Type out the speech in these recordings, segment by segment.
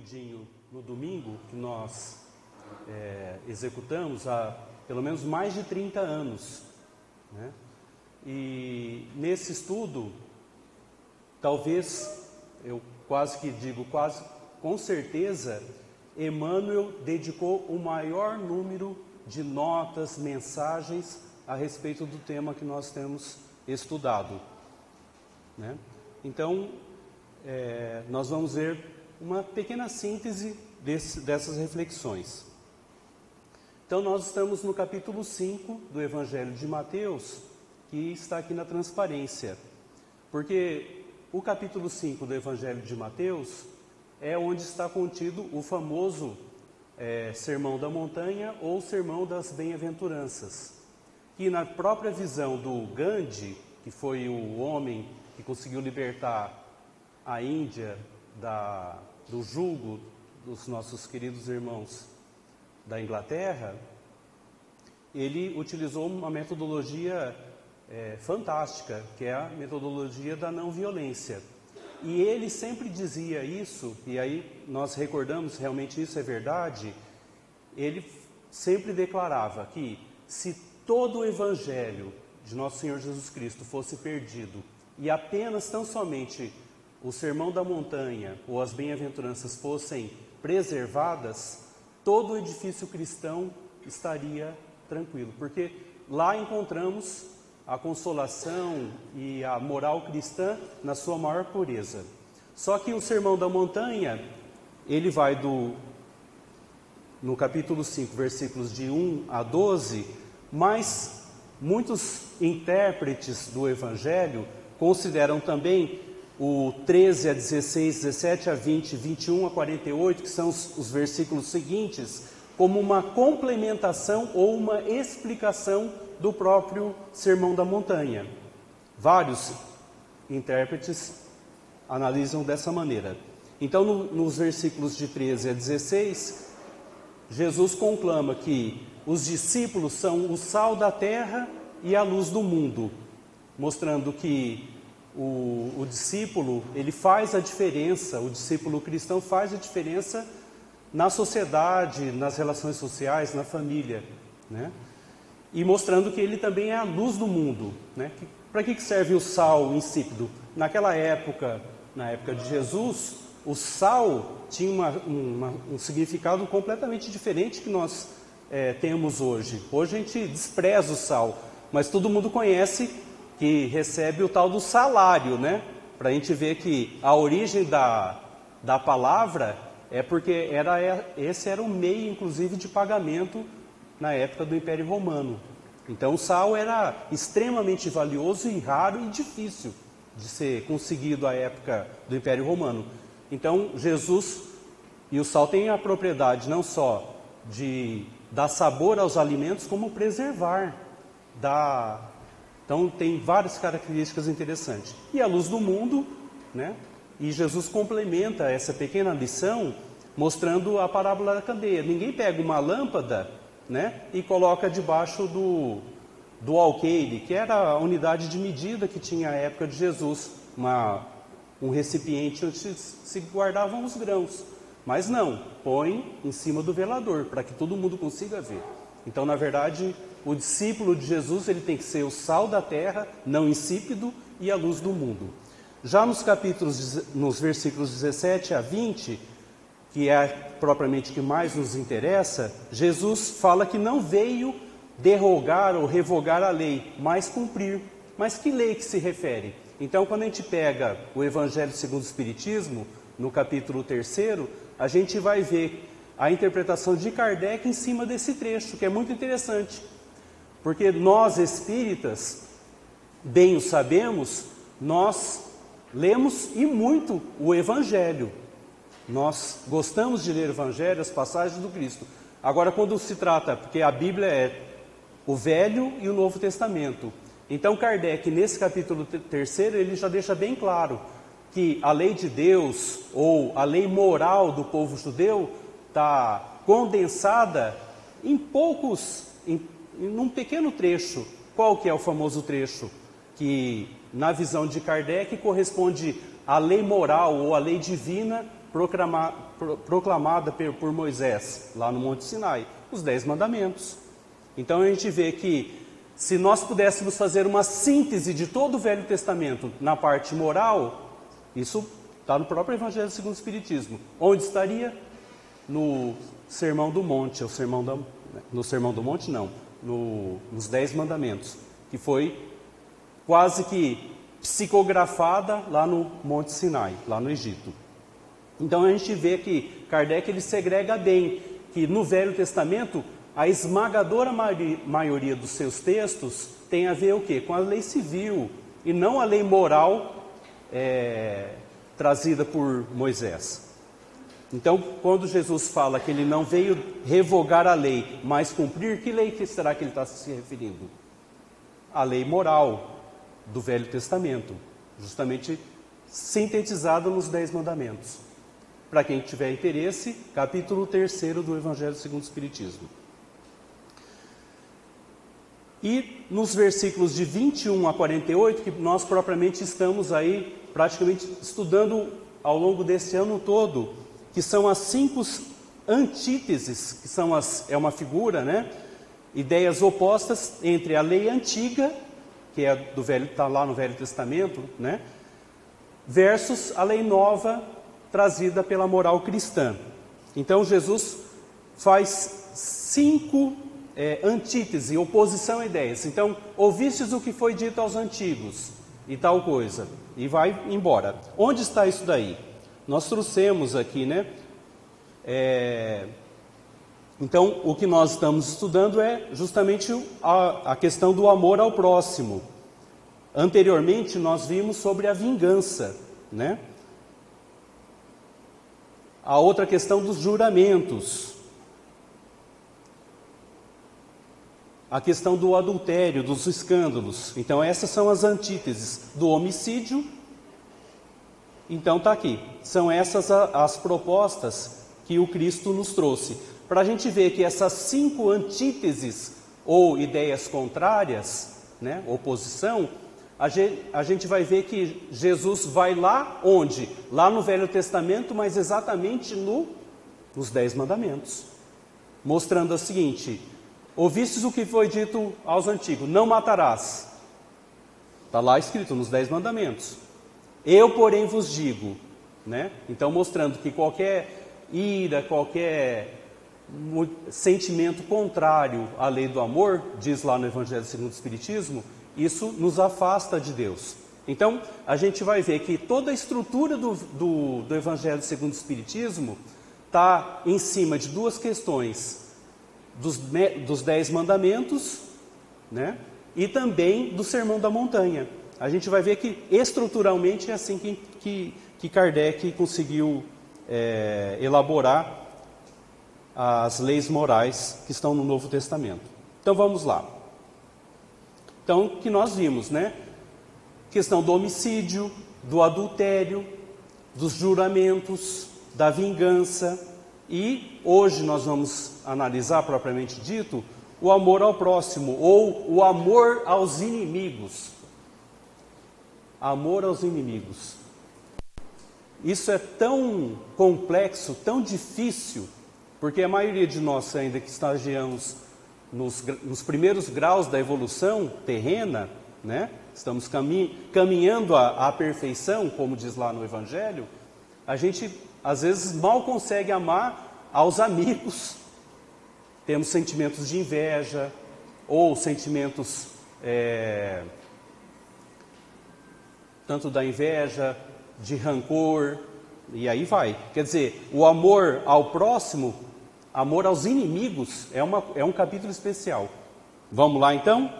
miudinho no domingo, que nós executamos há pelo menos mais de 30 anos, né? E nesse estudo, talvez, eu quase que digo, quase com certeza, Emmanuel dedicou o maior número de notas, mensagens a respeito do tema que nós temos estudado, né? Então, nós vamos ver uma pequena síntese dessas reflexões. Então, nós estamos no capítulo 5 do Evangelho de Mateus, que está aqui na transparência, porque o capítulo 5 do Evangelho de Mateus é onde está contido o famoso Sermão da Montanha ou Sermão das Bem-aventuranças, que na própria visão do Gandhi, que foi o homem que conseguiu libertar a Índia do jugo dos nossos queridos irmãos da Inglaterra, ele utilizou uma metodologia fantástica, que é a metodologia da não violência. E ele sempre dizia isso, e aí nós recordamos, realmente isso é verdade, ele sempre declarava que se todo o Evangelho de Nosso Senhor Jesus Cristo fosse perdido, e apenas tão somente o Sermão da Montanha ou as Bem-aventuranças fossem preservadas, todo o edifício cristão estaria tranquilo, porque lá encontramos a consolação e a moral cristã na sua maior pureza. Só que o Sermão da Montanha, ele vai no capítulo 5, versículos de 1 a 12, mas muitos intérpretes do Evangelho consideram também o 13 a 16, 17 a 20, 21 a 48, que são os versículos seguintes, como uma complementação ou uma explicação do próprio Sermão da Montanha. Vários intérpretes analisam dessa maneira. Então, nos versículos de 13 a 16, Jesus conclama que os discípulos são o sal da terra e a luz do mundo, mostrando que o discípulo, ele faz a diferença, o discípulo cristão faz a diferença na sociedade, nas relações sociais, na família, né? E mostrando que ele também é a luz do mundo, né? Para que serve o sal insípido? Naquela época, na época de Jesus, o sal tinha um significado completamente diferente que nós temos hoje. Hoje a gente despreza o sal, mas todo mundo conhece que recebe o tal do salário, né? Para a gente ver que a origem da palavra é porque esse era o meio, inclusive, de pagamento na época do Império Romano. Então o sal era extremamente valioso e raro e difícil de ser conseguido à época do Império Romano. Então Jesus e o sal têm a propriedade não só de dar sabor aos alimentos, como preservar. Então tem várias características interessantes. E a luz do mundo, né? E Jesus complementa essa pequena lição mostrando a parábola da candeia. Ninguém pega uma lâmpada, né, e coloca debaixo do alqueire, que era a unidade de medida que tinha à época de Jesus, um recipiente onde se guardavam os grãos. Mas não, põe em cima do velador, para que todo mundo consiga ver. Então, na verdade, o discípulo de Jesus, ele tem que ser o sal da terra, não insípido, e a luz do mundo. Já nos versículos 17 a 20, que é propriamente o que mais nos interessa, Jesus fala que não veio derrogar ou revogar a lei, mas cumprir. Mas que lei que se refere? Então, quando a gente pega o Evangelho segundo o Espiritismo, no capítulo 3º, a gente vai ver a interpretação de Kardec em cima desse trecho, que é muito interessante. Porque nós espíritas, bem o sabemos, nós lemos e muito o Evangelho. Nós gostamos de ler o Evangelho, as passagens do Cristo. Agora, quando se trata, porque a Bíblia é o Velho e o Novo Testamento. Então, Kardec, nesse capítulo 3º, ele já deixa bem claro que a lei de Deus, ou a lei moral do povo judeu, está condensada em num pequeno trecho. Qual que é o famoso trecho? Que, na visão de Kardec, corresponde à lei moral ou à lei divina proclamada por Moisés, lá no Monte Sinai, os 10 mandamentos. Então a gente vê que, se nós pudéssemos fazer uma síntese de todo o Velho Testamento na parte moral, isso está no próprio Evangelho segundo o Espiritismo. Onde estaria? No Sermão do Monte, no Sermão do Monte não, nos 10 mandamentos, que foi quase que psicografada lá no Monte Sinai, lá no Egito. Então a gente vê que Kardec ele segrega bem, que no Velho Testamento a esmagadora maioria dos seus textos tem a ver o quê? Com a lei civil, e não a lei moral trazida por Moisés. Então, quando Jesus fala que ele não veio revogar a lei, mas cumprir, que lei que será que ele está se referindo? A lei moral do Velho Testamento, justamente sintetizada nos 10 mandamentos. Para quem tiver interesse, capítulo 3 do Evangelho segundo o Espiritismo. E nos versículos de 21 a 48, que nós propriamente estamos aí praticamente estudando ao longo desse ano todo, que são as 5 antíteses, que são é uma figura, né? Ideias opostas entre a lei antiga, que é do velho, está lá no Velho Testamento, né? Versus a lei nova trazida pela moral cristã. Então Jesus faz 5 antítese, oposição a ideias. Então, ouvistes o que foi dito aos antigos e tal coisa, e vai embora. Onde está isso daí? Nós trouxemos aqui, né? Então, o que nós estamos estudando é justamente a questão do amor ao próximo. Anteriormente, nós vimos sobre a vingança, né? A outra questão dos juramentos. A questão do adultério, dos escândalos. Então, essas são as antíteses do homicídio. Então, está aqui. São essas as propostas que o Cristo nos trouxe. Para a gente ver que essas 5 antíteses ou ideias contrárias, né, oposição, a gente vai ver que Jesus vai lá onde? Lá no Velho Testamento, mas exatamente nos 10 mandamentos. Mostrando o seguinte: ouvistes o que foi dito aos antigos, não matarás. Está lá escrito nos 10 mandamentos. Eu, porém, vos digo, né? Então, mostrando que qualquer ira, qualquer sentimento contrário à lei do amor, diz lá no Evangelho segundo o Espiritismo, isso nos afasta de Deus. Então, a gente vai ver que toda a estrutura do Evangelho segundo o Espiritismo está em cima de 2 questões: dos 10 mandamentos, né? E também do Sermão da Montanha. A gente vai ver que estruturalmente é assim que Kardec conseguiu elaborar as leis morais que estão no Novo Testamento. Então vamos lá. Então, o que nós vimos, né? Questão do homicídio, do adultério, dos juramentos, da vingança, e hoje nós vamos analisar, propriamente dito, o amor ao próximo, ou o amor aos inimigos. Amor aos inimigos. Isso é tão complexo, tão difícil, porque a maioria de nós, ainda que estagiamos nos primeiros graus da evolução terrena, né? Estamos caminhando à perfeição, como diz lá no Evangelho, a gente às vezes mal consegue amar aos amigos. Temos sentimentos de inveja, ou sentimentos tanto da inveja, de rancor, e aí vai. Quer dizer, o amor ao próximo, amor aos inimigos, é um capítulo especial. Vamos lá então?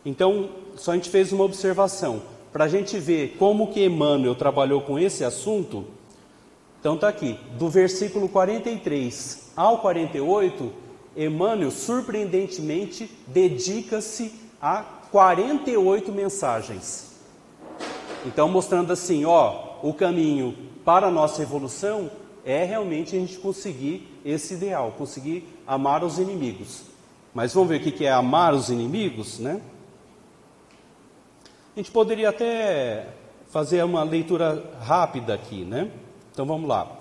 Então, só a gente fez uma observação. Para a gente ver como que Emmanuel trabalhou com esse assunto, então está aqui, do versículo 43 ao 48, Emmanuel, surpreendentemente, dedica-se a 48 mensagens. Então, mostrando assim, o caminho para a nossa evolução é realmente a gente conseguir esse ideal, conseguir amar os inimigos. Mas vamos ver o que é amar os inimigos, né? A gente poderia até fazer uma leitura rápida aqui, né? Então vamos lá.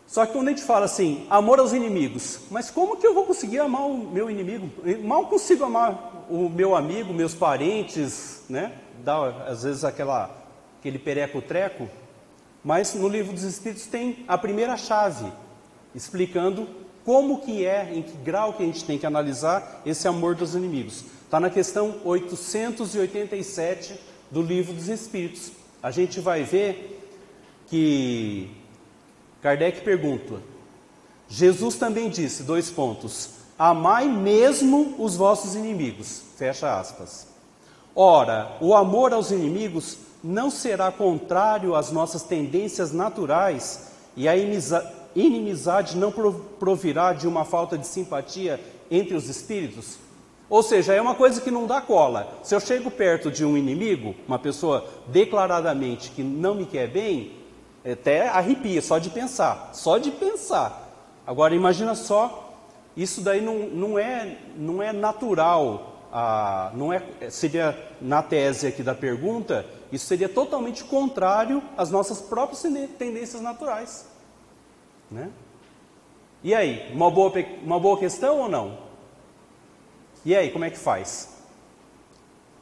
Só que quando a gente fala assim, amor aos inimigos, mas como que eu vou conseguir amar o meu inimigo? Eu mal consigo amar o meu amigo, meus parentes, né? Dá às vezes aquele pereco-treco. Mas no Livro dos Espíritos tem a primeira chave, explicando como que é, em que grau que a gente tem que analisar esse amor dos inimigos. Está na questão 887 do Livro dos Espíritos. A gente vai ver que Kardec pergunta, Jesus também disse, amai mesmo os vossos inimigos, fecha aspas. Ora, o amor aos inimigos não será contrário às nossas tendências naturais e a inimizade não provirá de uma falta de simpatia entre os espíritos? Ou seja, é uma coisa que não dá cola. Se eu chego perto de um inimigo, uma pessoa declaradamente que não me quer bem, até arrepia, só de pensar. Agora imagina só, isso daí não é natural. Seria, na tese aqui da pergunta, isso seria totalmente contrário às nossas próprias tendências naturais, né? E aí, uma boa questão ou não? E aí, como é que faz?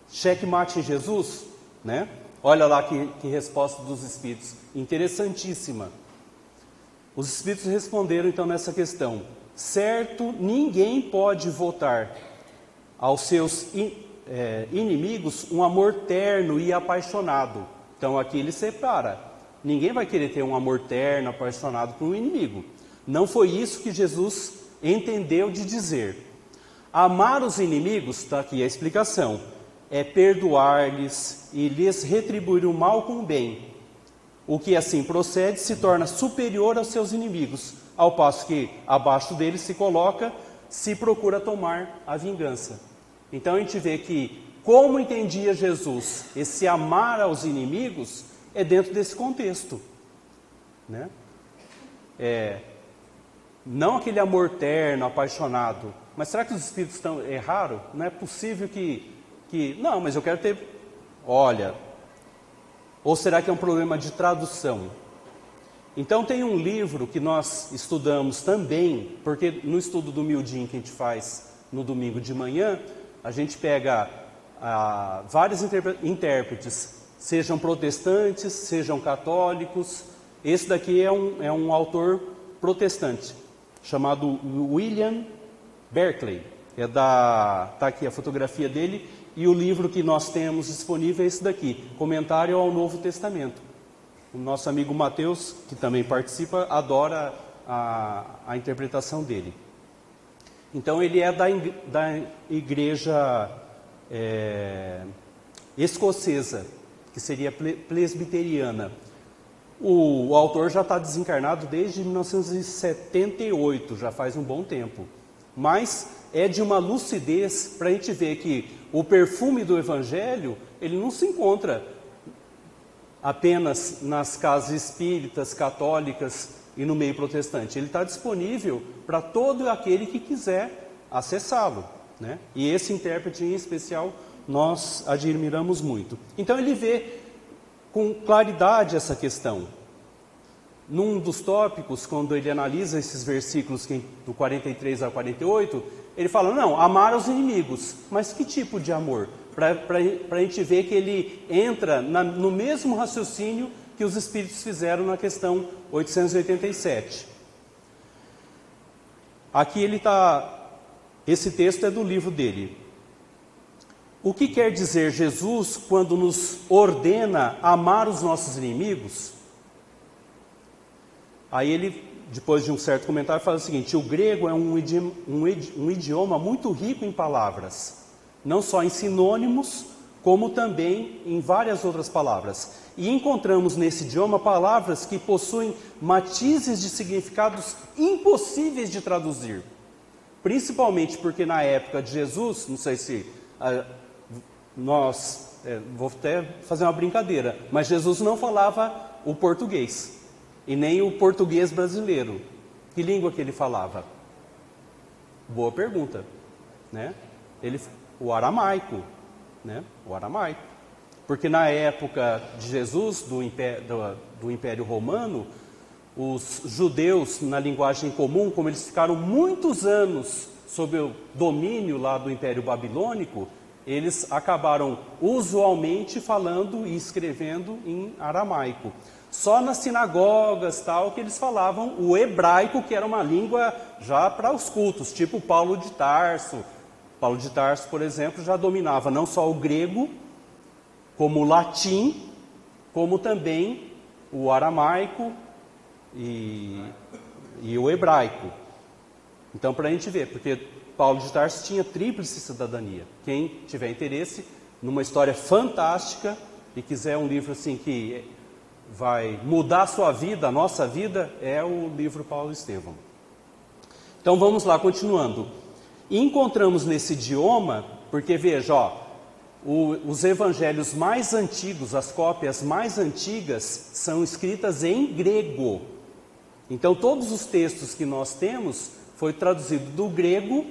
Checkmate em Jesus, né? Olha lá que resposta dos Espíritos, interessantíssima. Os Espíritos responderam então nessa questão: certo, ninguém pode votar aos seus inimigos um amor terno e apaixonado. Então aqui ele separa. Ninguém vai querer ter um amor terno, apaixonado por um inimigo. Não foi isso que Jesus entendeu de dizer. Amar os inimigos, está aqui a explicação, é perdoar-lhes e lhes retribuir o mal com o bem. O que assim procede se torna superior aos seus inimigos, ao passo que abaixo deles se procura tomar a vingança. Então a gente vê que, como entendia Jesus esse amar aos inimigos, é dentro desse contexto, né? Não aquele amor terno, apaixonado. Mas será que os espíritos estão errados? Não é possível que não, mas eu quero ter... Olha, ou será que é um problema de tradução? Então tem um livro que nós estudamos também, porque no estudo do Mildinho que a gente faz no domingo de manhã, a gente pega vários intérpretes, sejam protestantes, sejam católicos. Esse daqui é um autor protestante, chamado William Berkeley. Tá aqui a fotografia dele, e o livro que nós temos disponível é esse daqui, Comentário ao Novo Testamento. O nosso amigo Mateus, que também participa, adora a interpretação dele. Então ele é da igreja escocesa, que seria presbiteriana. O autor já está desencarnado desde 1978, já faz um bom tempo. Mas é de uma lucidez para a gente ver que o perfume do Evangelho, ele não se encontra apenas nas casas espíritas, católicas e no meio protestante. Ele está disponível para todo aquele que quiser acessá-lo, né? E esse intérprete em especial nós admiramos muito. Então ele vê com claridade essa questão. Num dos tópicos, quando ele analisa esses versículos do 43 ao 48, ele fala, não, amar aos inimigos. Mas que tipo de amor? Para a gente ver que ele entra no mesmo raciocínio que os Espíritos fizeram na questão 887. Aqui esse texto é do livro dele. O que quer dizer Jesus quando nos ordena amar os nossos inimigos? Aí ele, depois de um certo comentário, fala o seguinte: o grego é um idioma muito rico em palavras, não só em sinônimos, como também em várias outras palavras. E encontramos nesse idioma palavras que possuem matizes de significados impossíveis de traduzir. Principalmente porque na época de Jesus, não sei se vou até fazer uma brincadeira, mas Jesus não falava o português, e nem o português brasileiro. Que língua que ele falava? Boa pergunta, né? O aramaico, né? O aramaico. Porque na época de Jesus, do Império Romano, os judeus, na linguagem comum, como eles ficaram muitos anos sob o domínio lá do Império Babilônico, eles acabaram usualmente falando e escrevendo em aramaico. Só nas sinagogas, tal, que eles falavam o hebraico, que era uma língua já para os cultos, tipo Paulo de Tarso. Paulo de Tarso, por exemplo, já dominava não só o grego, como o latim, como também o aramaico e o hebraico. Então, para a gente ver, porque Paulo de Tarso tinha tríplice cidadania. Quem tiver interesse numa história fantástica e quiser um livro assim que vai mudar a sua vida, a nossa vida, é o livro Paulo Estevão. Então vamos lá, continuando. E encontramos nesse idioma, porque veja, os evangelhos mais antigos, as cópias mais antigas, são escritas em grego. Então todos os textos que nós temos foi traduzido do grego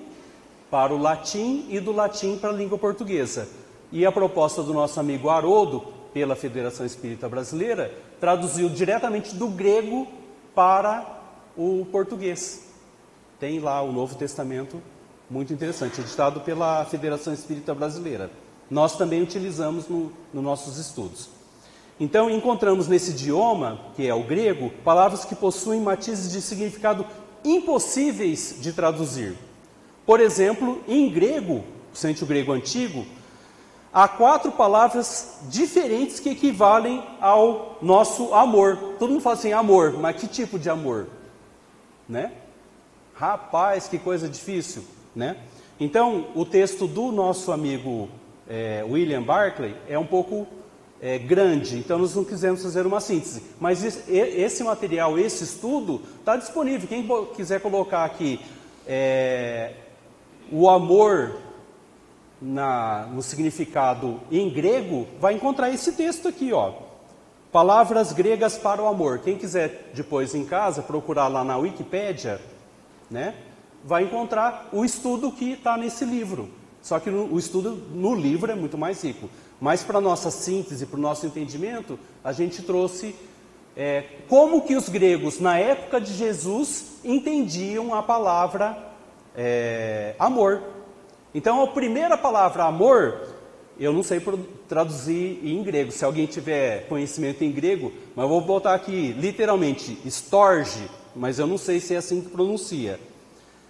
para o latim e do latim para a língua portuguesa. E a proposta do nosso amigo Haroldo, pela Federação Espírita Brasileira, traduziu diretamente do grego para o português. Tem lá o Novo Testamento, muito interessante, editado pela Federação Espírita Brasileira. Nós também utilizamos nos nossos estudos. Então, encontramos nesse idioma, que é o grego, palavras que possuem matizes de significado impossíveis de traduzir. Por exemplo, em grego, sente o grego antigo, há 4 palavras diferentes que equivalem ao nosso amor. Todo mundo fala assim, amor, mas que tipo de amor? Né? Rapaz, que coisa difícil, né? Então, o texto do nosso amigo William Barclay é um pouco grande, então nós não quisemos fazer uma síntese. Mas esse material, esse estudo, está disponível. Quem quiser colocar aqui o amor no significado em grego, vai encontrar esse texto aqui, Palavras gregas para o amor. Quem quiser depois em casa procurar lá na Wikipédia, né, vai encontrar o estudo que está nesse livro. Só que o estudo no livro é muito mais rico. Mas para a nossa síntese, para o nosso entendimento, a gente trouxe como que os gregos, na época de Jesus, entendiam a palavra amor. Então, a primeira palavra amor, eu não sei traduzir em grego. Se alguém tiver conhecimento em grego, mas eu vou botar aqui literalmente, storge, mas eu não sei se é assim que pronuncia.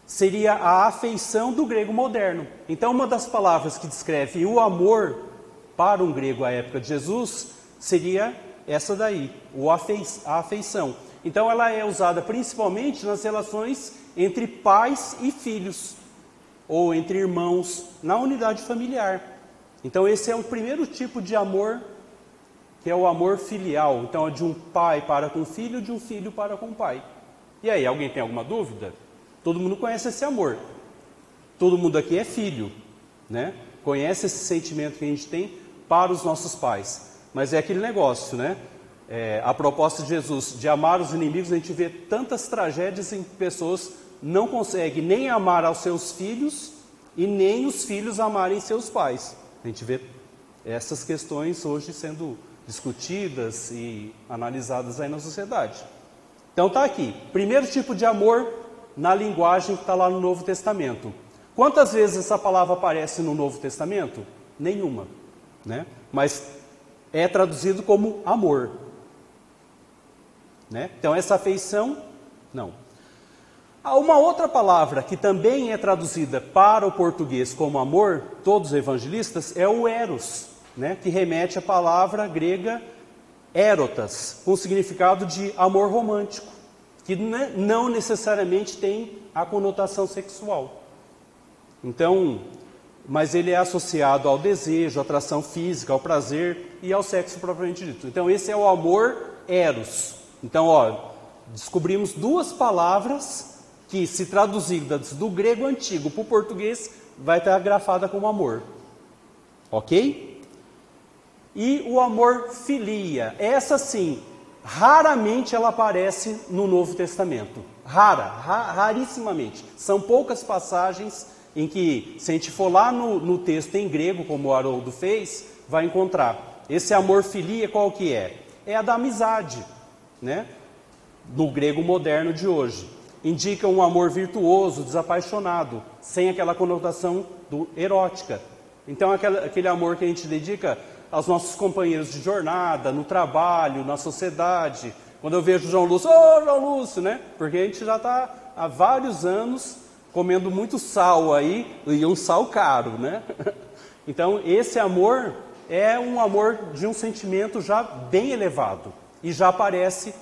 Seria a afeição do grego moderno. Então, uma das palavras que descreve o amor para um grego à época de Jesus seria essa daí, a afeição. Então, ela é usada principalmente nas relações entre pais e filhos, ou entre irmãos, na unidade familiar. Então, esse é o primeiro tipo de amor, que é o amor filial. Então, é de um pai para com o filho, de um filho para com o pai. E aí, alguém tem alguma dúvida? Todo mundo conhece esse amor. Todo mundo aqui é filho, né? Conhece esse sentimento que a gente tem para os nossos pais. Mas é aquele negócio, né? A proposta de Jesus de amar os inimigos, a gente vê tantas tragédias em que pessoas não conseguem nem amar aos seus filhos e nem os filhos amarem seus pais. A gente vê essas questões hoje sendo discutidas e analisadas aí na sociedade. Então está aqui, primeiro tipo de amor na linguagem que está lá no Novo Testamento. Quantas vezes essa palavra aparece no Novo Testamento? Nenhuma, né? Mas é traduzido como amor, né? Então essa afeição, não. Há uma outra palavra que também é traduzida para o português como amor, todos os evangelistas, é o eros, né? Que remete à palavra grega érotas, com o significado de amor romântico, que não necessariamente tem a conotação sexual. Então, mas ele é associado ao desejo, à atração física, ao prazer e ao sexo propriamente dito. Então, esse é o amor eros. Então, descobrimos 2 palavras que, se traduzidas do grego antigo para o português, vai estar grafada como amor. Ok? E o amor filia. Essa sim, raramente ela aparece no Novo Testamento. Rarissimamente. São poucas passagens em que, se a gente for lá no texto em grego, como o Haroldo fez, vai encontrar. Esse amor filia qual que é? É a da amizade, né? no grego moderno de hoje. Indica um amor virtuoso, desapaixonado, sem aquela conotação erótica. Então, aquele amor que a gente dedica aos nossos companheiros de jornada, no trabalho, na sociedade. Quando eu vejo o João Lúcio, ô João Lúcio, né? Porque a gente já está há vários anos comendo muito sal aí, e um sal caro, né? Então, esse amor é um amor de um sentimento já bem elevado. E já aparece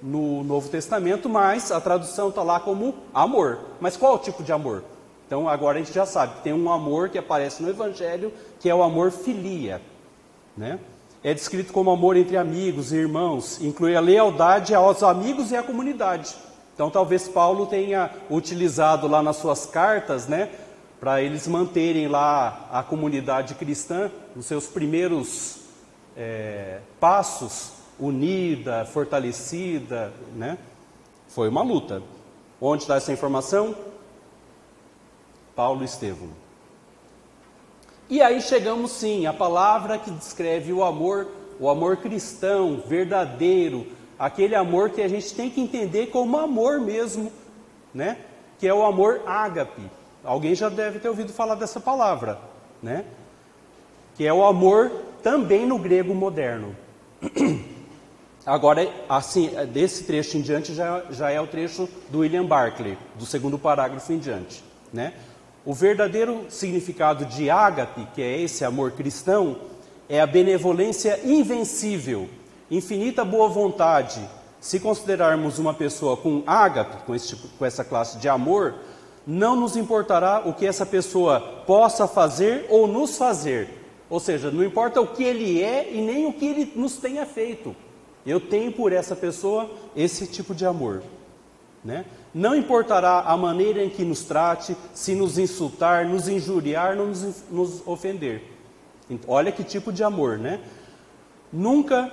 no Novo Testamento, mas a tradução está lá como amor. Mas qual é o tipo de amor? Então, agora a gente já sabe que tem um amor que aparece no Evangelho, que é o amor filia, né? É descrito como amor entre amigos e irmãos, inclui a lealdade aos amigos e à comunidade. Então, talvez Paulo tenha utilizado lá nas suas cartas, né, para eles manterem lá a comunidade cristã, nos seus primeiros passos, unida, fortalecida, né? Foi uma luta. Onde está essa informação? Paulo e Estevão. E aí chegamos sim, à palavra que descreve o amor cristão, verdadeiro, aquele amor que a gente tem que entender como amor mesmo, né? Que é o amor ágape. Alguém já deve ter ouvido falar dessa palavra, né? Que é o amor também no grego moderno. Agora, assim, desse trecho em diante já é o trecho do William Barclay, do segundo parágrafo em diante, né? O verdadeiro significado de ágape, que é esse amor cristão, é a benevolência invencível, infinita boa vontade. Se considerarmos uma pessoa com ágape, com essa classe de amor, não nos importará o que essa pessoa possa fazer ou nos fazer. Ou seja, não importa o que ele é e nem o que ele nos tenha feito. Eu tenho por essa pessoa esse tipo de amor, né? Não importará a maneira em que nos trate, se nos insultar, nos injuriar, nos ofender. Olha que tipo de amor, né? Nunca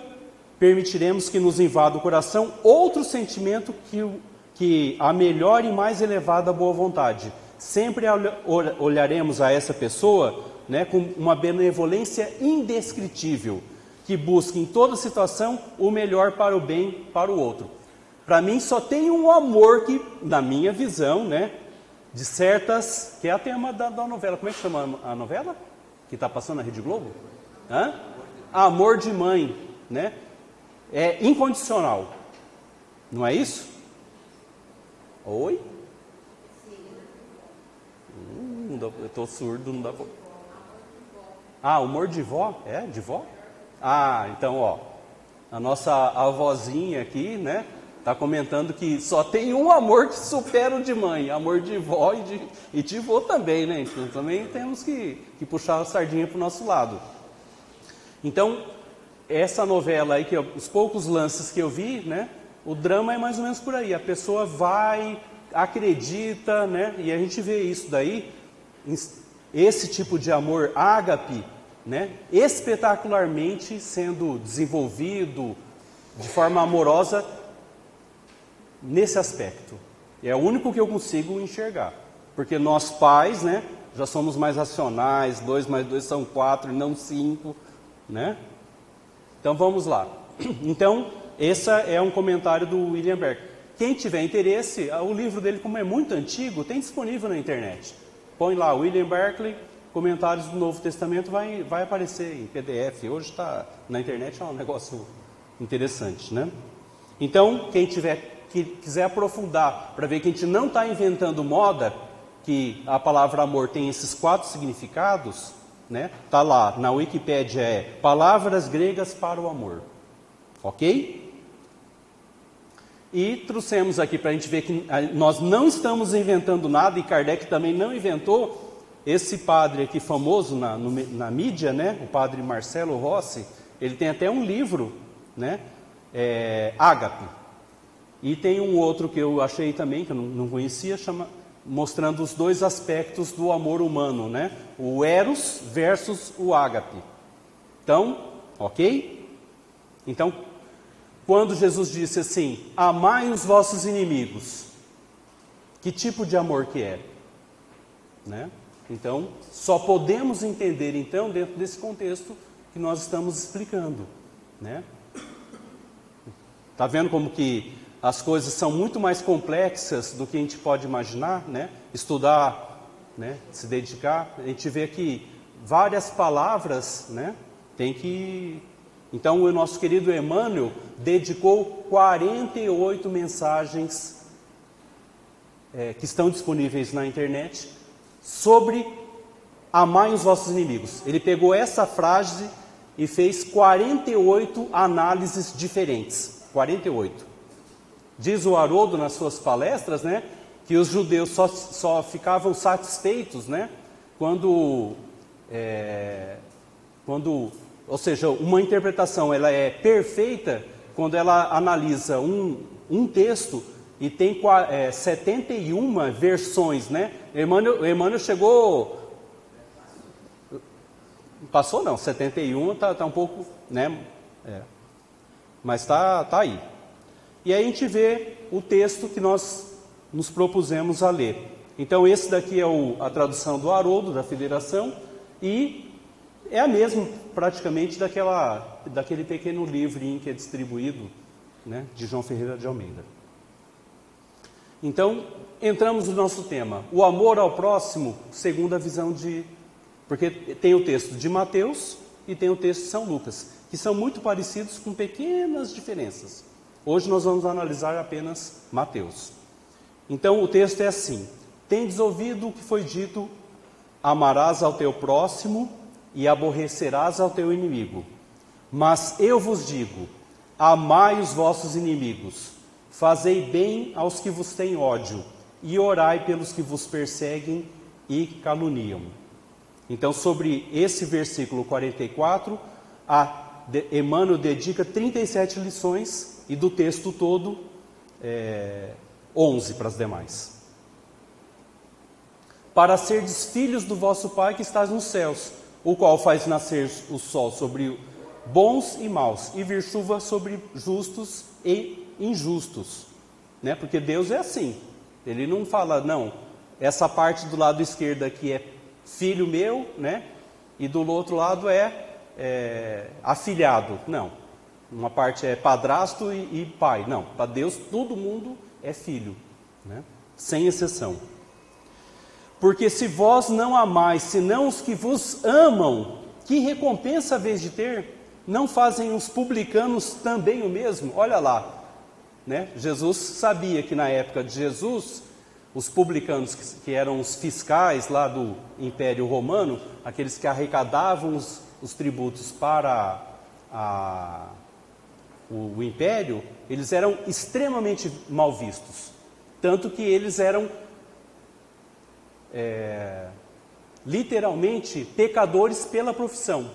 permitiremos que nos invada o coração outro sentimento que a melhor e mais elevada boa vontade. Sempre olharemos a essa pessoa, né, com uma benevolência indescritível, que busca em toda situação o melhor para o bem para o outro. Para mim só tem um amor que, na minha visão, né, de certas, que é a tema da novela, como é que chama a novela? Que está passando na Rede Globo? Amor de mãe, né? É incondicional, não é isso? Oi? Eu estou surdo, não dá pra... amor de vó? É, de vó? Então, ó, a nossa avózinha aqui, né, está comentando que só tem um amor que supera o de mãe, amor de vó e de vô também, né? Então também temos que puxar a sardinha para o nosso lado. Então, essa novela aí, que os poucos lances que eu vi, né, o drama é mais ou menos por aí. A pessoa vai, acredita, né, e a gente vê isso daí, esse tipo de amor ágape, né, espetacularmente sendo desenvolvido de forma amorosa nesse aspecto. É o único que eu consigo enxergar. Porque nós pais, né, já somos mais racionais, 2 mais 2 são 4 e não 5, né? Então vamos lá. Então, esse é um comentário do William Barclay. Quem tiver interesse, o livro dele, como é muito antigo, tem disponível na internet. Põe lá, William Barclay, comentários do Novo Testamento, vai aparecer em PDF. Hoje está na internet, é um negócio interessante, né? Então, quem quiser aprofundar, para ver que a gente não está inventando moda, que a palavra amor tem esses 4 significados, né? Está lá, na Wikipédia palavras gregas para o amor. Ok? E trouxemos aqui para a gente ver que nós não estamos inventando nada, e Kardec também não inventou. Esse padre aqui famoso na mídia, né? O padre Marcelo Rossi, ele tem até um livro, né? Ágape. E tem um outro que eu achei também, que eu não conhecia, mostrando os 2 aspectos do amor humano, né? O eros versus o ágape. Então, ok? Então, quando Jesus disse assim, amai os vossos inimigos, que tipo de amor que é? Né? Então, só podemos entender, então, dentro desse contexto que nós estamos explicando, né? Tá vendo como que as coisas são muito mais complexas do que a gente pode imaginar, né? Estudar, né? Se dedicar, a gente vê que várias palavras, né? Então o nosso querido Emmanuel dedicou 48 mensagens que estão disponíveis na internet sobre amai os vossos inimigos. Ele pegou essa frase e fez 48 análises diferentes. 48. Diz o Haroldo nas suas palestras, né, que os judeus só ficavam satisfeitos, né, quando, ou seja, uma interpretação ela é perfeita quando ela analisa um texto e tem 71 versões, né? Emmanuel chegou... Passou não, 71 tá um pouco, né? Mas tá aí. E aí a gente vê o texto que nós nos propusemos a ler. Então esse daqui é a tradução do Haroldo, da Federação, e é a mesma praticamente daquele pequeno livrinho que é distribuído, né, de João Ferreira de Almeida. Então, entramos no nosso tema, o amor ao próximo, segundo a visão porque tem o texto de Mateus e tem o texto de São Lucas, que são muito parecidos com pequenas diferenças. Hoje nós vamos analisar apenas Mateus. Então o texto é assim: tendes ouvido o que foi dito, amarás ao teu próximo e aborrecerás ao teu inimigo. Mas eu vos digo, amai os vossos inimigos, fazei bem aos que vos têm ódio, e orai pelos que vos perseguem e caluniam. Então, sobre esse versículo 44, Emmanuel dedica 37 lições, e do texto todo, 11 para as demais. Para serdes filhos do vosso Pai que estás nos céus, o qual faz nascer o sol sobre bons e maus, e vir chuva sobre justos e injustos, né? Porque Deus é assim, Ele não fala, não, essa parte do lado esquerdo aqui é filho meu, né? E do outro lado é afilhado, não. Uma parte é padrasto e pai, não. Para Deus todo mundo é filho, né? Sem exceção. Porque se vós não amais, senão os que vos amam, que recompensa haveis de ter? Não fazem os publicanos também o mesmo? Olha lá, né? Jesus sabia que na época de Jesus, os publicanos, que eram os fiscais lá do Império Romano, aqueles que arrecadavam os tributos para o Império, eles eram extremamente mal vistos. Tanto que eles eram literalmente pecadores pela profissão.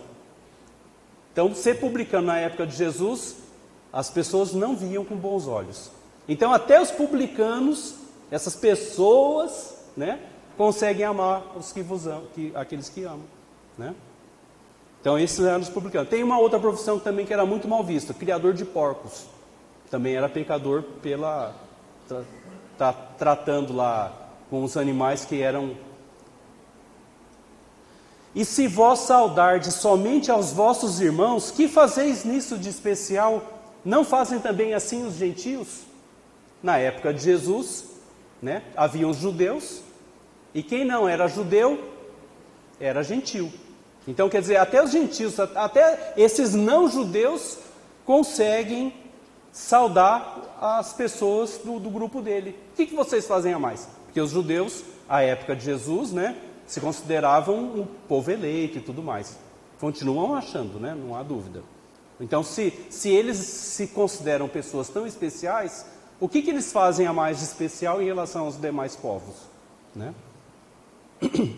Então, ser publicano na época de Jesus, as pessoas não viam com bons olhos. Então, até os publicanos, essas pessoas, né, conseguem amar os que vos amam, aqueles que amam, né? Então, esses eram os publicanos. Tem uma outra profissão também que era muito mal vista, criador de porcos. Também era pecador tratando lá com os animais que eram... E se vós saudardes somente aos vossos irmãos, que fazeis nisso de especial? Não fazem também assim os gentios? Na época de Jesus, né, haviam os judeus, e quem não era judeu, era gentil. Então, quer dizer, até os gentios, até esses não judeus, conseguem saudar as pessoas do grupo dele. O que vocês fazem a mais? Porque os judeus, à época de Jesus, né, se consideravam um povo eleito e tudo mais. Continuam achando, né, não há dúvida. Então, se eles se consideram pessoas tão especiais, o que eles fazem a mais de especial em relação aos demais povos, né?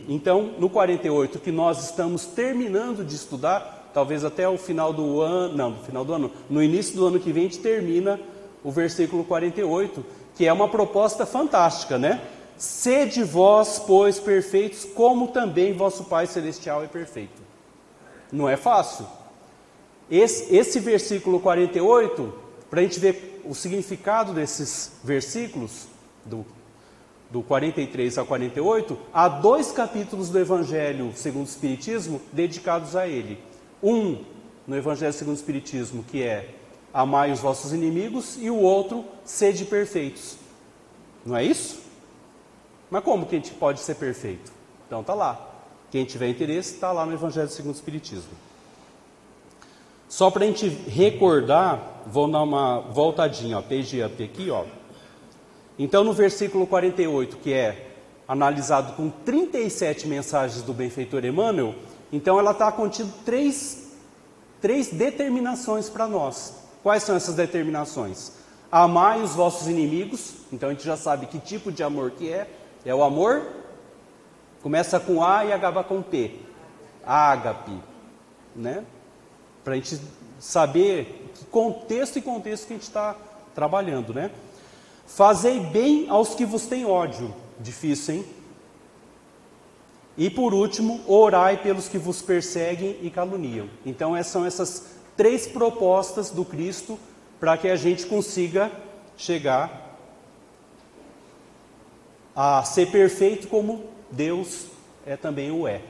Então, no 48, que nós estamos terminando de estudar, talvez até o final do ano, não, no final do ano, no início do ano que vem, a gente termina o versículo 48, que é uma proposta fantástica, né? Sede vós, pois, perfeitos, como também vosso Pai Celestial é perfeito. Não é fácil. Esse versículo 48, para a gente ver o significado desses versículos, do 43 a 48, há 2 capítulos do Evangelho segundo o Espiritismo dedicados a ele. Um, no Evangelho segundo o Espiritismo, que é amai os vossos inimigos, e o outro, sede perfeitos. Não é isso? Mas como que a gente pode ser perfeito? Então está lá. Quem tiver interesse, está lá no Evangelho segundo o Espiritismo. Só para a gente recordar, vou dar uma voltadinha, page up aqui, ó. Então no versículo 48, que é analisado com 37 mensagens do benfeitor Emmanuel, então ela está contendo três determinações para nós. Quais são essas determinações? Amai os vossos inimigos, então a gente já sabe que tipo de amor que é o amor, começa com A e acaba com P, ágape, né? Para a gente saber que contexto que a gente está trabalhando, né? Fazei bem aos que vos têm ódio, difícil, hein? E por último, orai pelos que vos perseguem e caluniam. Então são essas 3 propostas do Cristo para que a gente consiga chegar a ser perfeito como Deus também o é.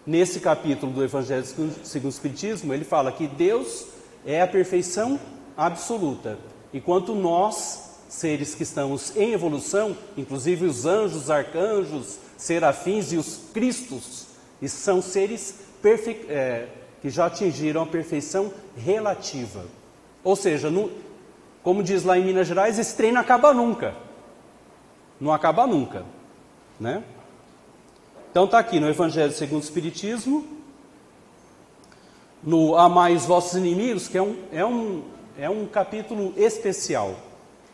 Nesse capítulo do Evangelho segundo o Espiritismo, ele fala que Deus é a perfeição absoluta. Enquanto nós, seres que estamos em evolução, inclusive os anjos, os arcanjos, serafins e os cristos, e são seres que já atingiram a perfeição relativa. Ou seja, como diz lá em Minas Gerais, esse trem não acaba nunca. Não acaba nunca, né? Então está aqui no Evangelho segundo o Espiritismo, no Amai os vossos inimigos, que é um capítulo especial.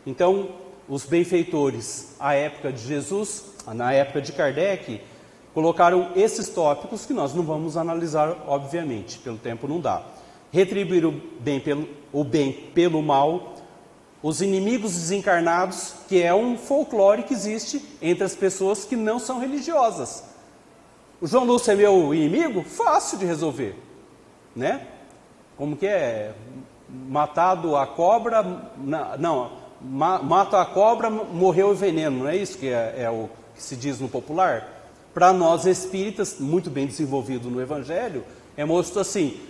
Então, os benfeitores, à época de Jesus, na época de Kardec, colocaram esses tópicos que nós não vamos analisar, obviamente, pelo tempo não dá. Retribuir o bem pelo mal, os inimigos desencarnados, que é um folclore que existe entre as pessoas que não são religiosas. O João Lúcio é meu inimigo? Fácil de resolver, né? Como que é? Matado a cobra... Mata a cobra, morreu o veneno, não é isso que é o que se diz no popular? Para nós espíritas, muito bem desenvolvido no Evangelho, é mostrado assim: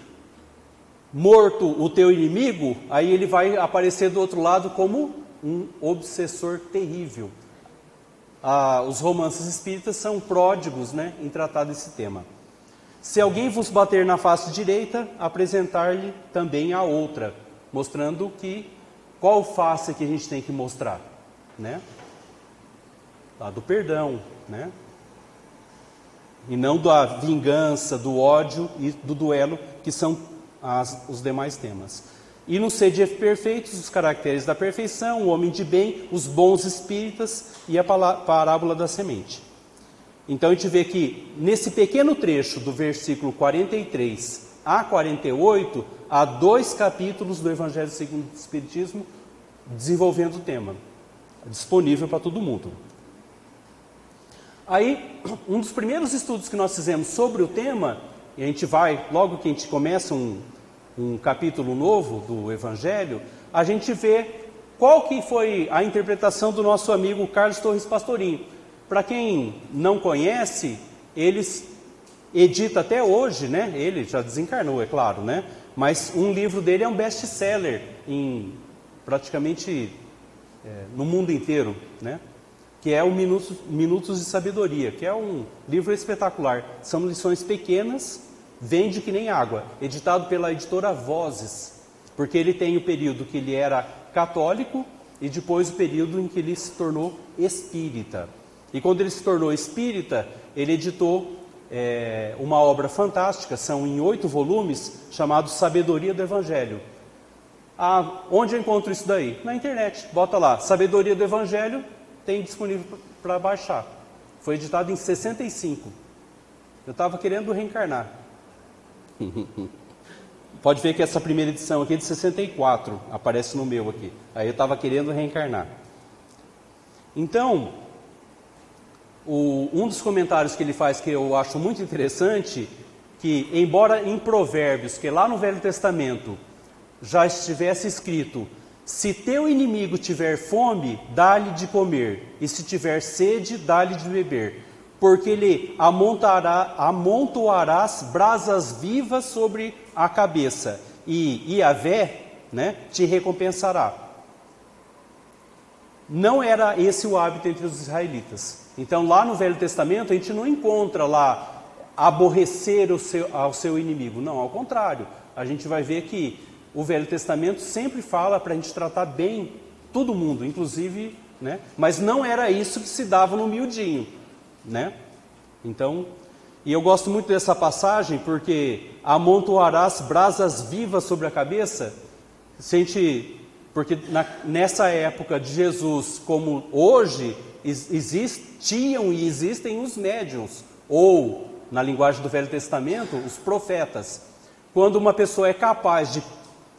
morto o teu inimigo, aí ele vai aparecer do outro lado como um obsessor terrível. Os romances espíritas são pródigos, né, em tratar desse tema. Se alguém vos bater na face direita, apresentar-lhe também a outra, mostrando que qual face que a gente tem que mostrar, né? A do perdão, né? E não da vingança, do ódio e do duelo, que são os demais temas. E no sede perfeitos, os caracteres da perfeição, o homem de bem, os bons espíritas e a parábola da semente. Então a gente vê que nesse pequeno trecho do versículo 43 a 48, há 2 capítulos do Evangelho segundo o Espiritismo desenvolvendo o tema, disponível para todo mundo. Aí, um dos primeiros estudos que nós fizemos sobre o tema, e a gente vai, logo que a gente começa um capítulo novo do Evangelho, a gente vê qual que foi a interpretação do nosso amigo Carlos Torres Pastorinho. Para quem não conhece, ele edita até hoje, né? Ele já desencarnou, é claro, né? Mas um livro dele é um best-seller em praticamente no mundo inteiro, né? Que é o Minutos de Sabedoria, que é um livro espetacular. São lições pequenas, vende que nem água, editado pela editora Vozes, porque ele tem o período que ele era católico e depois o período em que ele se tornou espírita. E quando ele se tornou espírita, ele editou uma obra fantástica, são em 8 volumes, chamado Sabedoria do Evangelho. Onde eu encontro isso daí? Na internet, bota lá, Sabedoria do Evangelho, tem disponível para baixar. Foi editado em 65. Eu estava querendo reencarnar. Pode ver que essa primeira edição aqui é de 64, aparece no meu aqui. Aí eu estava querendo reencarnar. Então, um dos comentários que ele faz que eu acho muito interessante, que embora em Provérbios, que lá no Velho Testamento já estivesse escrito: se teu inimigo tiver fome, dá-lhe de comer, e se tiver sede, dá-lhe de beber, porque lhe amontoarás brasas vivas sobre a cabeça, e Yahvé né, te recompensará. Não era esse o hábito entre os israelitas. Então, lá no Velho Testamento, a gente não encontra lá aborrecer ao seu inimigo. Não, ao contrário. A gente vai ver que o Velho Testamento sempre fala para a gente tratar bem todo mundo, inclusive, né? Mas não era isso que se dava no miudinho, né? Então, e eu gosto muito dessa passagem porque amontoarás brasas vivas sobre a cabeça. Porque nessa época de Jesus, como hoje, existiam e existem os médiuns, ou, na linguagem do Velho Testamento, os profetas. Quando uma pessoa é capaz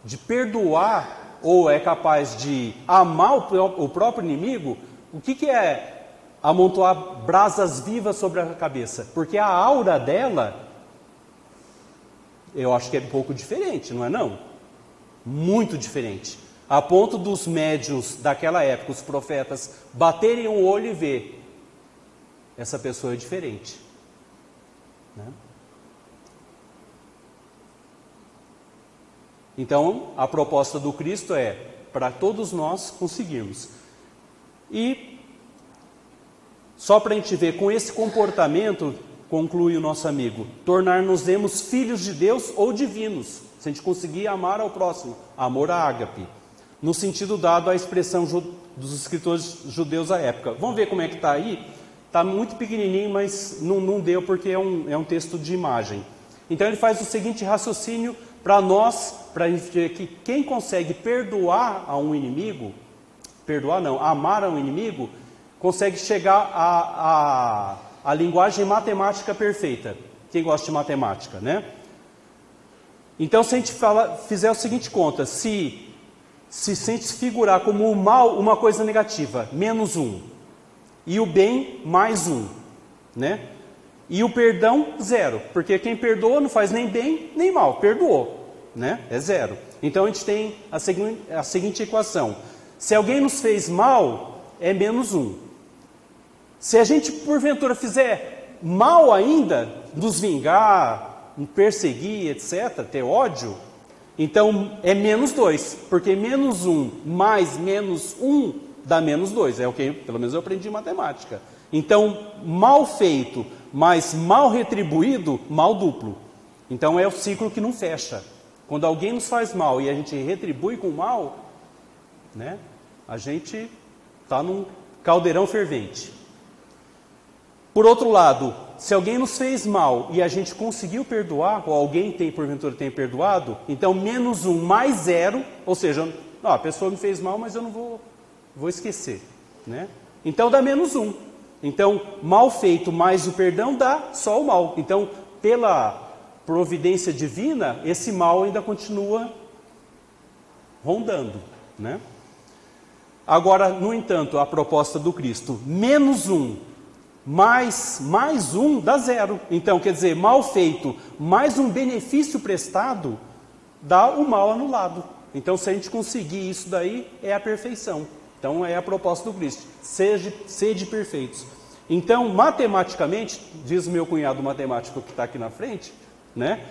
de perdoar, ou é capaz de amar o próprio inimigo, o que é amontoar brasas vivas sobre a cabeça? Porque a aura dela, eu acho que é um pouco diferente, não é não? Muito diferente. A ponto dos médiuns daquela época, os profetas, baterem o olho e ver, essa pessoa é diferente, né? Então, a proposta do Cristo é para todos nós conseguirmos. E, só para a gente ver, com esse comportamento, conclui o nosso amigo, tornar-nos-emos filhos de Deus ou divinos, se a gente conseguir amar ao próximo, amor a ágape, no sentido dado à expressão dos escritores judeus à época. Vamos ver como é que está aí? Está muito pequenininho, mas não deu porque é um texto de imagem. Então ele faz o seguinte raciocínio para nós, para a gente ver que quem consegue perdoar a um inimigo, amar a um inimigo, consegue chegar à linguagem matemática perfeita. Quem gosta de matemática, né? Então, se a gente fizer o seguinte conta, se a gente figurar como o mal uma coisa negativa, menos 1, e o bem, mais 1, né? E o perdão, 0, porque quem perdoa não faz nem bem nem mal, perdoou, né? É 0. Então a gente tem a seguinte equação: se alguém nos fez mal, é menos 1. Se a gente porventura fizer mal ainda, nos vingar, perseguir, etc., ter ódio, então é menos 2, porque menos 1 mais menos 1 dá menos 2, é o que pelo menos eu aprendi em matemática. Então, mal feito mais mal retribuído, mal duplo. Então é o ciclo que não fecha. Quando alguém nos faz mal e a gente retribui com mal, né, a gente está num caldeirão fervente. Por outro lado, se alguém nos fez mal e a gente conseguiu perdoar, ou alguém porventura tem perdoado, então menos 1 mais 0, ou seja, a pessoa me fez mal, mas eu não vou esquecer, né? Então dá menos 1. Então, mal feito mais o perdão dá só o mal. Então, pela providência divina, esse mal ainda continua rondando, né? Agora, no entanto, a proposta do Cristo, menos 1 mais 1 dá 0. Então, quer dizer, mal feito mais um benefício prestado dá o mal anulado. Então, se a gente conseguir isso daí, é a perfeição. Então, é a proposta do Cristo. Sede perfeitos. Então, matematicamente, diz o meu cunhado matemático que está aqui na frente, né?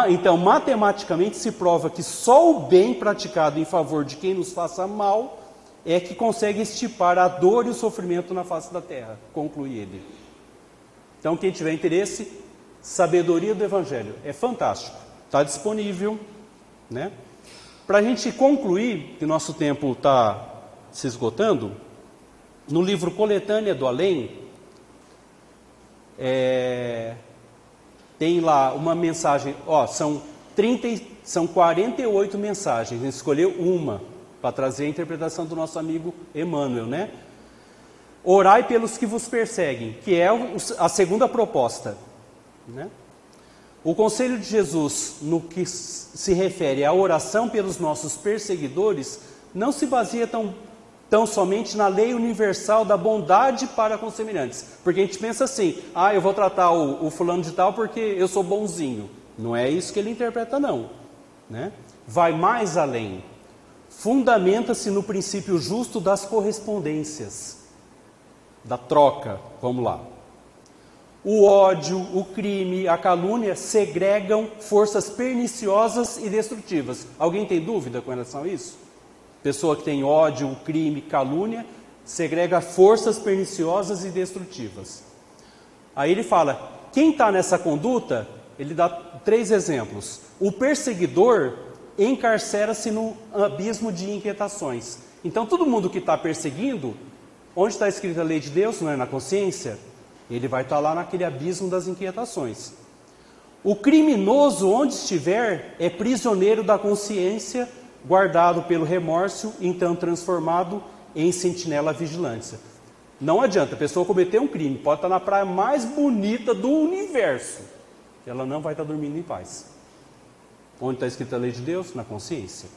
Então, matematicamente se prova que só o bem praticado em favor de quem nos faça mal é que consegue estipar a dor e o sofrimento na face da terra, conclui ele. Então, quem tiver interesse, Sabedoria do Evangelho, é fantástico, está disponível, né? Para a gente concluir, que nosso tempo está se esgotando, no livro Coletânea do Além, tem lá uma mensagem, são 48 mensagens, a gente escolheu uma, para trazer a interpretação do nosso amigo Emmanuel, né? Orai pelos que vos perseguem, que é a segunda proposta, né? O conselho de Jesus, no que se refere à oração pelos nossos perseguidores, não se baseia tão somente na lei universal da bondade para com semelhantes. Porque a gente pensa assim, eu vou tratar o fulano de tal porque eu sou bonzinho. Não é isso que ele interpreta não, né? Vai mais além. Fundamenta-se no princípio justo das correspondências, da troca. Vamos lá. O ódio, o crime, a calúnia segregam forças perniciosas e destrutivas. Alguém tem dúvida com relação a isso? Pessoa que tem ódio, crime, calúnia, segrega forças perniciosas e destrutivas. Aí ele fala, quem está nessa conduta, ele dá 3 exemplos. O perseguidor encarcera-se no abismo de inquietações. Então todo mundo que está perseguindo, onde está escrita a lei de Deus, não é na consciência? Ele vai estar lá naquele abismo das inquietações. O criminoso, onde estiver, é prisioneiro da consciência, guardado pelo remorso, então transformado em sentinela vigilante. Não adianta, a pessoa cometer um crime, pode estar na praia mais bonita do universo, ela não vai estar dormindo em paz. Onde está escrita a lei de Deus? Na consciência.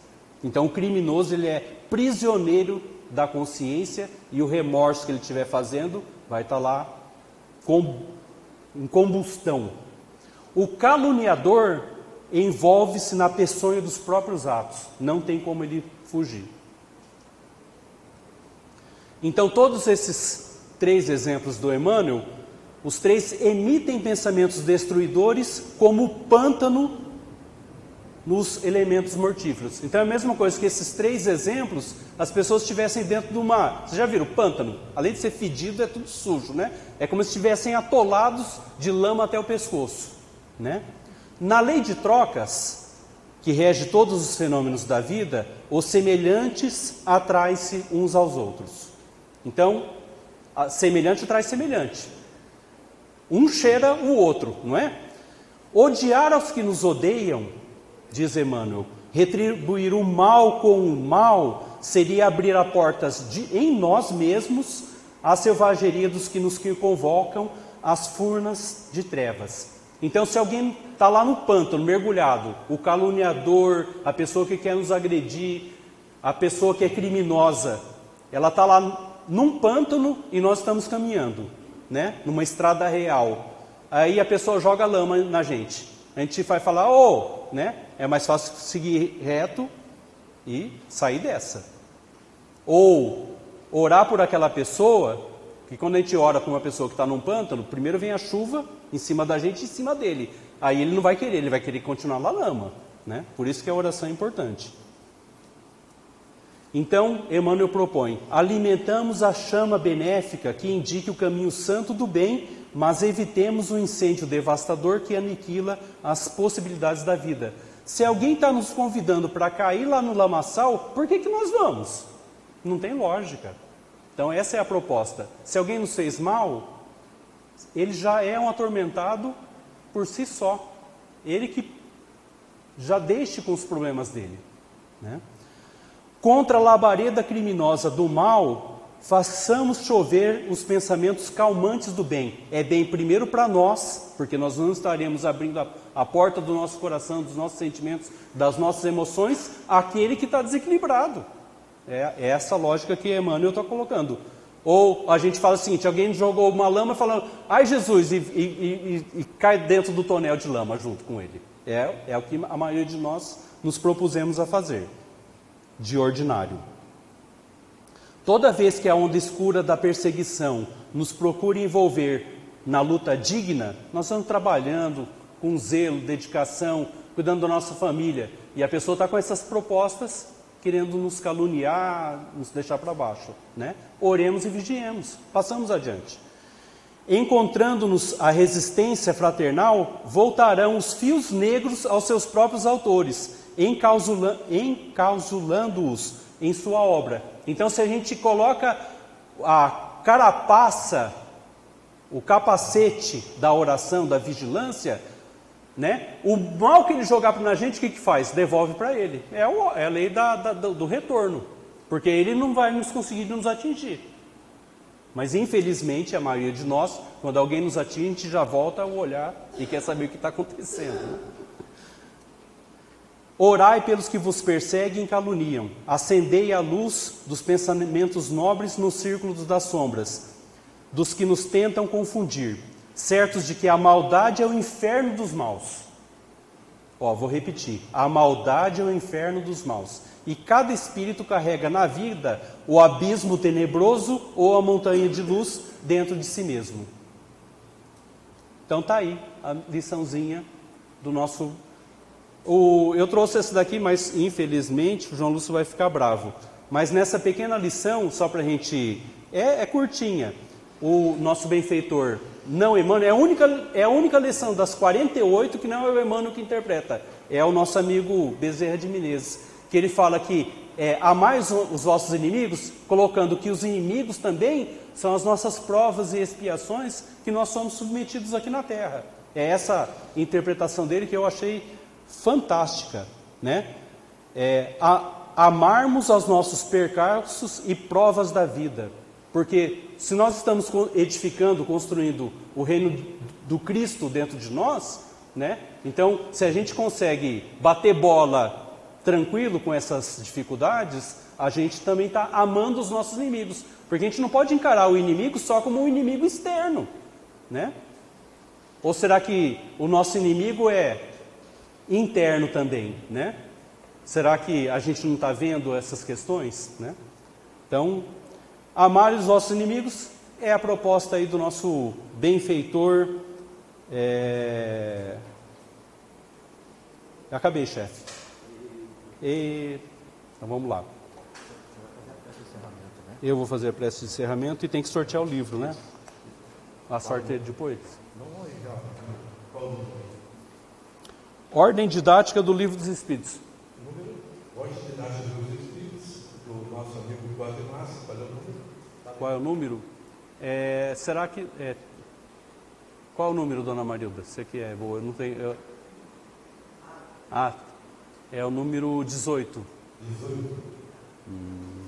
Então o criminoso, ele é prisioneiro da consciência, e o remorso que ele estiver fazendo vai estar lá em combustão. O caluniador envolve-se na peçonha dos próprios atos, não tem como ele fugir. Então todos esses 3 exemplos do Emmanuel, os 3 emitem pensamentos destruidores como o pântano nos elementos mortíferos. Então é a mesma coisa que esses 3 exemplos, as pessoas estivessem dentro de uma... Vocês já viram, o pântano, além de ser fedido, é tudo sujo, né? É como se estivessem atolados de lama até o pescoço, né? Na lei de trocas, que rege todos os fenômenos da vida, os semelhantes atraem-se uns aos outros. Então, semelhante atrai semelhante. Um cheira o outro, não é? Odiar aos que nos odeiam, diz Emmanuel, retribuir o mal com o mal, seria abrir as portas em nós mesmos à selvageria dos que nos convocam às furnas de trevas. Então, se alguém está lá no pântano, mergulhado, o caluniador, a pessoa que quer nos agredir, a pessoa que é criminosa, ela está lá num pântano e nós estamos caminhando, né? Numa estrada real. Aí a pessoa joga lama na gente. A gente vai falar, né? É mais fácil seguir reto e sair dessa. Ou orar por aquela pessoa, que quando a gente ora por uma pessoa que está num pântano, primeiro vem a chuva em cima da gente e em cima dele. Aí ele não vai querer, ele vai querer continuar na lama, né? Por isso que a oração é importante. Então, Emmanuel propõe, alimentamos a chama benéfica que indique o caminho santo do bem, mas evitemos o incêndio devastador que aniquila as possibilidades da vida. Se alguém está nos convidando para cair lá no lamaçal, por que nós vamos? Não tem lógica. Então essa é a proposta. Se alguém nos fez mal, ele já é um atormentado por si só. Ele que já deixe com os problemas dele, né? Contra a labareda criminosa do mal, façamos chover os pensamentos calmantes do bem. É bem primeiro para nós, porque nós não estaremos abrindo a porta do nosso coração, dos nossos sentimentos, das nossas emoções, àquele que está desequilibrado. É essa lógica que Emmanuel está colocando. Ou a gente fala o seguinte, alguém jogou uma lama falando, ai Jesus, e cai dentro do tonel de lama junto com ele. É o que a maioria de nós nos propusemos a fazer, de ordinário. Toda vez que a onda escura da perseguição nos procura envolver na luta digna, nós estamos trabalhando com zelo, dedicação, cuidando da nossa família, e a pessoa está com essas propostas, querendo nos caluniar, nos deixar para baixo, né? Oremos e vigiemos, passamos adiante. Encontrando-nos a resistência fraternal, voltarão os fios negros aos seus próprios autores, encausulando-os em sua obra. Então, se a gente coloca a carapaça, o capacete da oração, da vigilância, né? O mal que ele jogar na gente, o que faz? Devolve para ele. É a lei do retorno, porque ele não vai conseguir nos atingir. Mas infelizmente a maioria de nós, quando alguém nos atinge, a gente já volta a olhar e quer saber o que está acontecendo. Orai pelos que vos perseguem e caluniam, acendei a luz dos pensamentos nobres no círculo das sombras, dos que nos tentam confundir, certos de que a maldade é o inferno dos maus. Vou repetir, a maldade é o inferno dos maus, e cada espírito carrega na vida o abismo tenebroso ou a montanha de luz dentro de si mesmo. Então tá aí a liçãozinha do nosso... eu trouxe esse daqui, mas infelizmente o João Lúcio vai ficar bravo. Mas nessa pequena lição, só para a gente... É curtinha. O nosso benfeitor, não Emmanuel, é a única lição das 48 que não é o Emmanuel que interpreta. É o nosso amigo Bezerra de Menezes, que ele fala que amai os vossos inimigos, colocando que os inimigos também são as nossas provas e expiações que nós somos submetidos aqui na Terra. É essa interpretação dele que eu achei fantástica, né? Amarmos aos nossos percalços e provas da vida, porque se nós estamos edificando, construindo o reino do Cristo dentro de nós, né? Então, se a gente consegue bater bola tranquilo com essas dificuldades, a gente também está amando os nossos inimigos, porque a gente não pode encarar o inimigo só como um inimigo externo, né? Ou será que o nosso inimigo é interno também, né? Será que a gente não está vendo essas questões, né? Então, amar os vossos inimigos é a proposta aí do nosso benfeitor. Acabei, chefe. Então vamos lá. Eu vou fazer a prece de encerramento e tem que sortear o livro, né? A sorteio depois. Ordem didática do Livro dos Espíritos. Ordem didática do Livro dos Espíritos, do nosso amigo Guademar. Qual é o número? Será que... qual é o número, dona Marilda? Você que é boa, eu não tenho... é o número 18. 18.